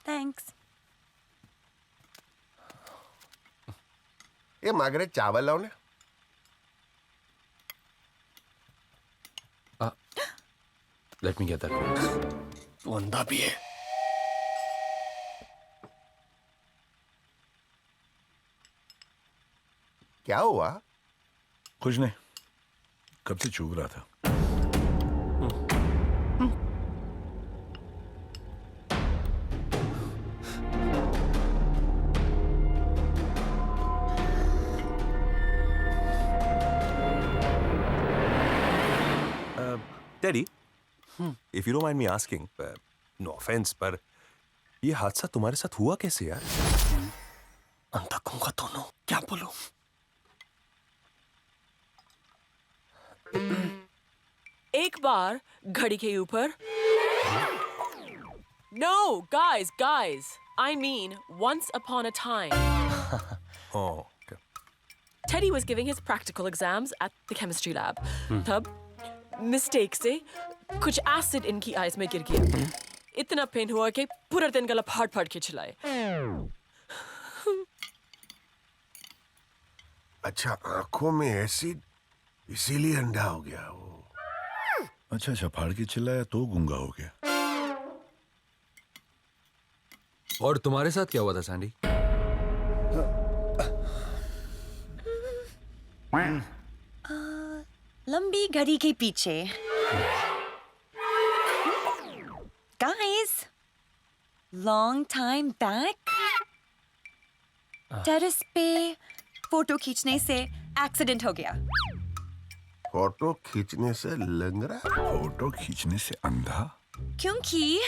Thanks. ये Margaret चावल लाओ ना। Let me get that first. तू अंधा भी है। क्या हुआ? कुछ नहीं, कब से चूक रहा था। Teddy, if you don't mind me asking, no offense, पर ये हादसा तुम्हारे साथ हुआ कैसे यार? अंधा कहूंगा दोनों, क्या बोलूं? एक बार घड़ी के ऊपर No, guys. I mean, once upon a time. Oh, okay. Teddy was giving his practical exams at the chemistry lab. तब mistake से कुछ acid इनकी eyes में गिर गया. इतना पेन हुआ कि पूरा दिन गला फाड़ के चलाए. अच्छा, आंखों में एसिड, इसीलिए अंधा हो गया वो। अच्छा, फाड़ के चिल्लाया तो गूंगा हो गया। और तुम्हारे साथ क्या हुआ था सैंडी? लंबी घड़ी के पीछे। Guys, long time back, terrace पे फोटो खींचने से एक्सीडेंट हो गया। फोटो खींचने से लंगड़ा? फोटो खींचने से अंधा? क्योंकि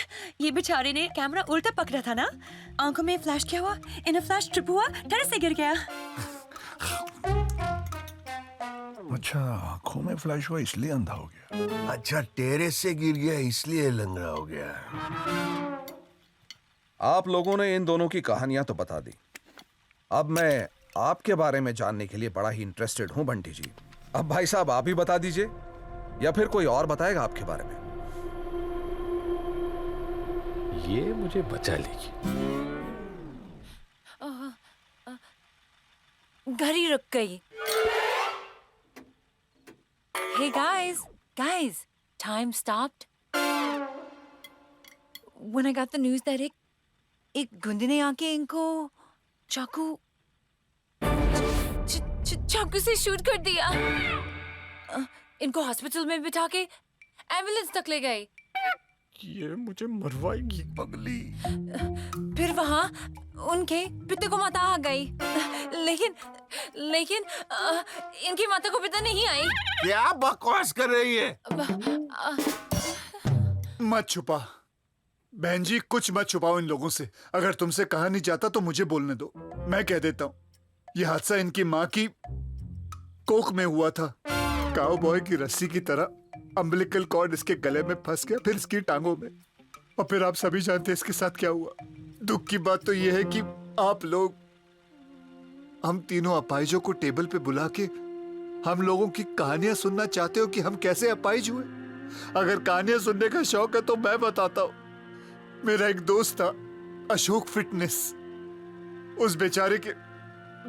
ये बेचारे ने कैमरा उल्टा पकड़ा था ना, आंखों में फ्लैश किया हुआ, इन फ्लैश ट्रिप हुआ, टेरेस से गिर गया। अच्छा, आंखों में फ्लैश हुआ इसलिए अंधा हो गया। अच्छा, टेरेस से गिर गया इसलिए लंगड़ा हो गया। आप लोगों ने इन दोनों की कहानियां तो बता दी। अब मैं आपके बारे में जानने के लिए बड़ा ही इंटरेस्टेड हूं बंटी जी। अब भाई साहब आप ही बता दीजिए या फिर कोई और बताएगा आपके बारे में? ये मुझे बचा लेगी। घड़ी रुक गई। Hey guys, time stopped. When I got the news that एक गुंडे ने आके इनको चाकू से शूट कर दिया। इनको हॉस्पिटल में बिठा के एम्बुलेंस तक ले गए। ये मुझे मरवाएगी पगली। फिर वहाँ उनके पिता को माता आ गई, लेकिन इनकी माता को पिता नहीं आई। क्या बकवास कर रही है? मत छुपा बहन जी, कुछ मत छुपाओ इन लोगों से। अगर तुमसे कहा नहीं जाता तो मुझे बोलने दो, मैं कह देता हूँ। यह हादसा इनकी माँ की कोख में हुआ था। काउबॉय की रस्सी की तरह अम्बिलिकल कॉर्ड इसके गले में फंस गया, फिर इसकी टांगों में, और फिर आप सभी जानते हैं इसके साथ क्या हुआ। दुख की बात तो यह है कि आप लोग हम तीनों अपाहिजों को टेबल पे बुला के हम लोगों की कहानियां सुनना चाहते हो कि हम कैसे अपाहिज हुए। अगर कहानियां सुनने का शौक है तो मैं बताता हूँ। मेरा एक दोस्त था अशोक फिटनेस। उस बेचारे के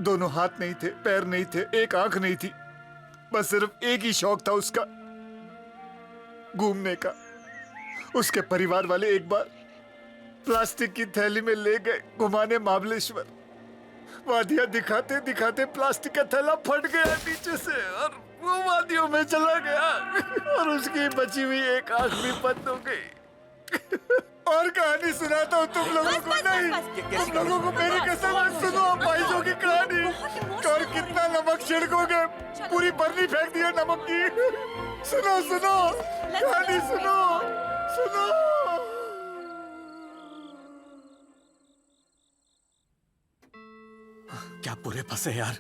दोनों हाथ नहीं थे, पैर नहीं थे, एक आंख नहीं थी, बस सिर्फ एक ही शौक था उसका, घूमने का। उसके परिवार वाले एक बार प्लास्टिक की थैली में ले गए घुमाने महाबलेश्वर। वादियां दिखाते दिखाते प्लास्टिक का थैला फट गया नीचे से और वो वादियों में चला गया और उसकी बची हुई एक आंख भी बंद हो गई। और कहानी सुनाता हूँ तुम लोगों को। नहीं, तुम लोगों को मेरी कसम है, सुनो अपाहिजों की कहानी। और कितना नमक छिड़कोगे, पूरी बर्नी फेंक दिया नमक की। सुनो कहानी सुनो। क्या पूरे फंसे यार।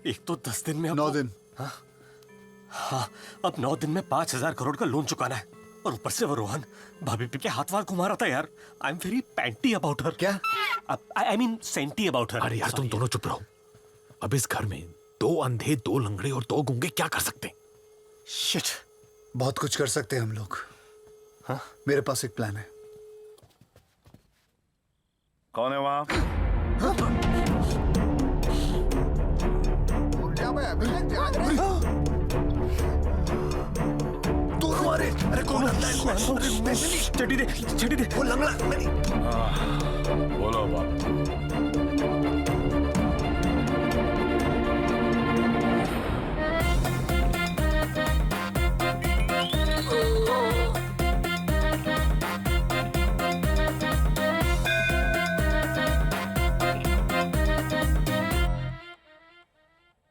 एक तो 10 दिन में 9 दिन। हाँ, अब 9 दिन में 5,000 करोड़ का लोन चुकाना है, और ऊपर से वो रोहन भाभी के हाथ वाथ घुमा रहा था यार। I am very panty about her. क्या? I mean senti about her. अरे यार तुम दोनों चुप रहो। अब इस घर में 2 अंधे, 2 लंगड़े और 2 गूंगे क्या कर सकते हैं? शिट, बहुत कुछ कर सकते हैं हम लोग। हाँ, मेरे पास एक प्लान है। कौन है वहाँ? ऊर्जा में अभी तक जाग रहे हो? दोनों आ रहे। अरे कौन लगता है? छठी दे वो लंगड़ा नहीं। बोलो बाप।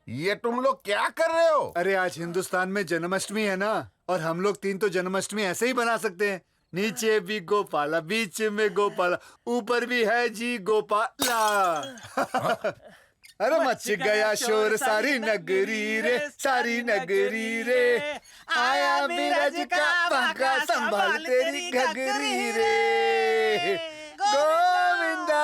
ये तुम लोग क्या कर रहे हो? अरे आज हिंदुस्तान में जन्माष्टमी है ना, और हम लोग 3 तो जन्माष्टमी ऐसे ही बना सकते हैं। नीचे भी गोपाला, बीच में गोपाला, ऊपर भी है जी गोपाला। अरे मच गया शोर सारी नगरी रे, सारी नगरी रे, आया बिरज का बांका संभाल तेरी घगरी रे, Govinda.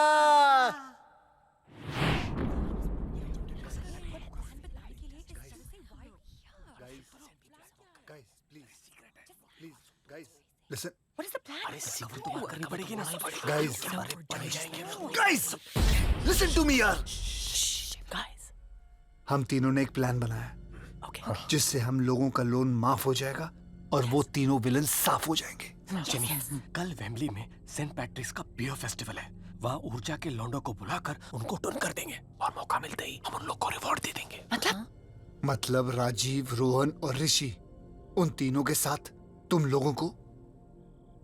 Listen. What is the plan? अरे सीक्रेट तो बात करनी पड़ेगी ना। Guys, listen to me यार। Guys. हम तीनों ने एक प्लान बनाया Okay. जिससे हम लोगों का लोन माफ हो जाएगा और वो तीनों विलन साफ हो जाएंगे। जेनी, कल वेम्बली में सेंट पैट्रिक्स का बियर फेस्टिवल है। वहाँ ऊर्जा के लौंडों को बुलाकर उनको टर्न कर देंगे और मौका मिलते ही हम उन लोग को रिवॉर्ड दे देंगे। मतलब राजीव, रोहन और ऋषि, उन तीनों के साथ तुम लोगों को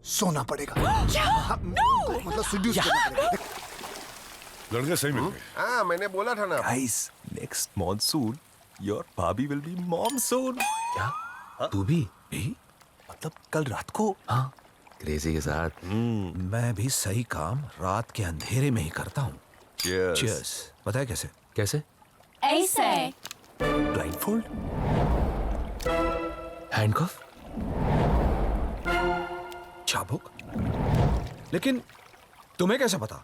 सोना पड़ेगा। मतलब seduce करना पड़ेगा। लड़के सही मिल गए। हाँ मैंने बोला था ना। Guys, next monsoon, your भाभी will be mom soon. क्या? तू भी? मतलब कल रात को? हाँ, क्रेजी के साथ। मैं भी सही काम रात के अंधेरे में ही करता हूँ। Cheers. Cheers. पता है कैसे? कैसे? ऐसे। Blindfold? हैंडकफ? चाबुक? लेकिन तुम्हें कैसे पता?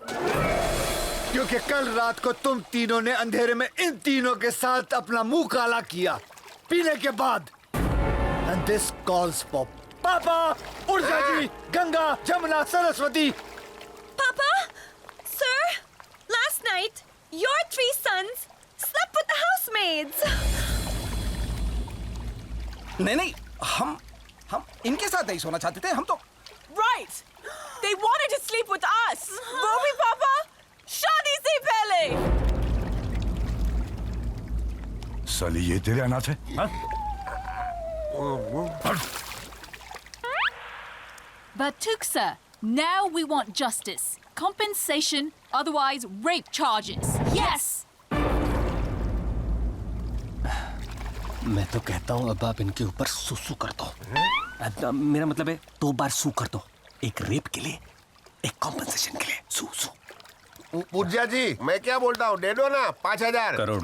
क्योंकि कल रात को तुम तीनों ने अंधेरे में इन तीनों के साथ अपना मुंह काला किया पीने के बाद। And this calls for पापा, ऊर्जा जी, Ganga, Jamuna, Saraswati. Papa, sir, last night your 3 sons slept with the housemaids. नहीं, हम इनके साथ नहीं सोना चाहते थे। हम तो Right. They wanted to sleep with us. वो भी पापा शादी से पहले। साली ये तेरे अनाथ है? हाँ? But Tuksa, now we want justice. Compensation, otherwise rape charges. Yes! मैं तो कहता हूँ अब आप इनके ऊपर सुसु कर दो। मेरा मतलब है 2 बार सू कर दो। एक रेप के लिए, एक कॉम्पनसेशन के लिए। सू। ऊर्जा जी, मैं क्या बोलता हूँ, दे दो ना 5,000 करोड़।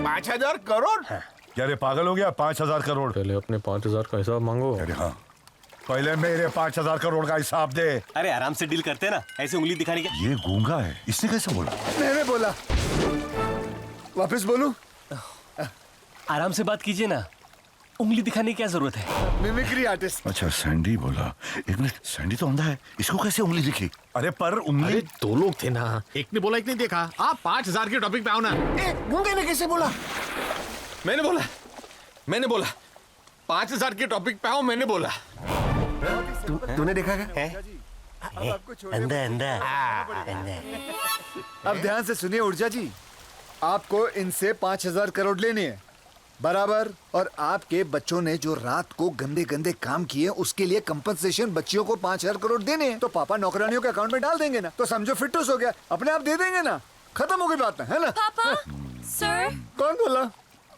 5,000 करोड़? क्या रे पागल हो गया? 5,000 करोड़? पहले अपने 5,000 का हिसाब मांगो। अरे हाँ, पहले मेरे 5,000 करोड़ का हिसाब दे। अरे आराम से डील करते हैं ना, ऐसे उंगली दिखाने के। ये गूंगा है, इसने कैसे बोला? मैंने बोला। वापस बोलूं? आराम से बात कीजिए ना, उंगली दिखाने की क्या जरूरत है? Mimicry artist. अच्छा सैंडी बोला। एक मिनट, सैंडी तो अंधा है, इसको कैसे उंगली दिखी? अरे पर उंगली। अरे 2 लोग थे ना, एक ने बोला एक ने देखा। आप 5,000 के टॉपिक पे आओ ना। गूंगे ने कैसे बोला? मैंने बोला 5,000 के टॉपिक पे आओ। मैंने बोला। तूने देखा क्या? अब ध्यान से सुनिए ऊर्जा जी, आपको इनसे 5,000 करोड़ लेने हैं बराबर, और आपके बच्चों ने जो रात को गंदे गंदे काम किए उसके लिए कंपनसेशन बच्चियों को 5,000 करोड़ देने हैं। तो पापा नौकरानियों के अकाउंट में डाल देंगे ना, तो समझो फिटूस हो गया, अपने आप दे देंगे ना, खत्म हो गई बात ना, है ना? Papa, sir, कौन बोला?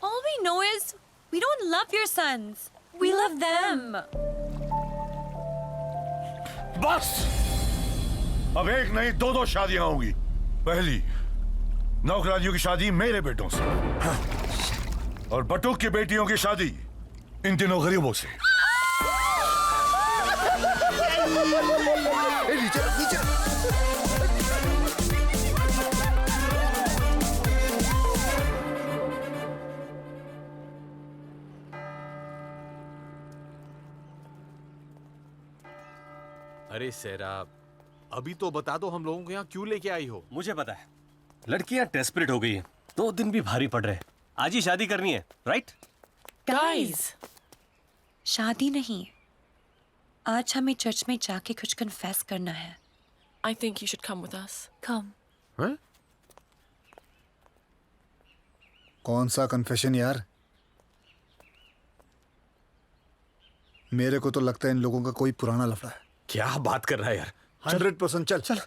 all we know is we don't love your sons. We love them. बस अब एक नहीं 2 शादियां होंगी। पहली नौकरानियों की शादी मेरे बेटों से, और बटुक की बेटियों की शादी इन दिनों गरीबों से। अरे सेरा, अभी तो बता दो हम लोगों को यहाँ क्यों लेके आई हो? मुझे पता है, लड़कियां डेस्परेट हो गई हैं। 2 दिन भी भारी पड़ रहे हैं। आज ही शादी करनी है, राइट? Guys, शादी नहीं, आज हमें चर्च में जाके कुछ कन्फेस करना है। I think you should come with us. Come. हैं? कौन सा कन्फेशन यार? मेरे को तो लगता है इन लोगों का कोई पुराना लफड़ा है। क्या बात कर रहा है यार? 100% चल चल।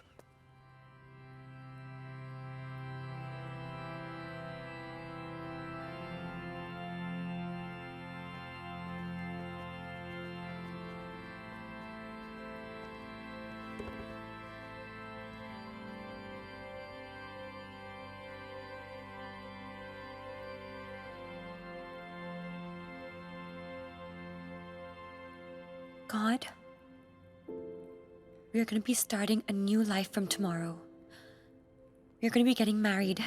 God, we are going to be starting a new life from tomorrow. We are going to be getting married.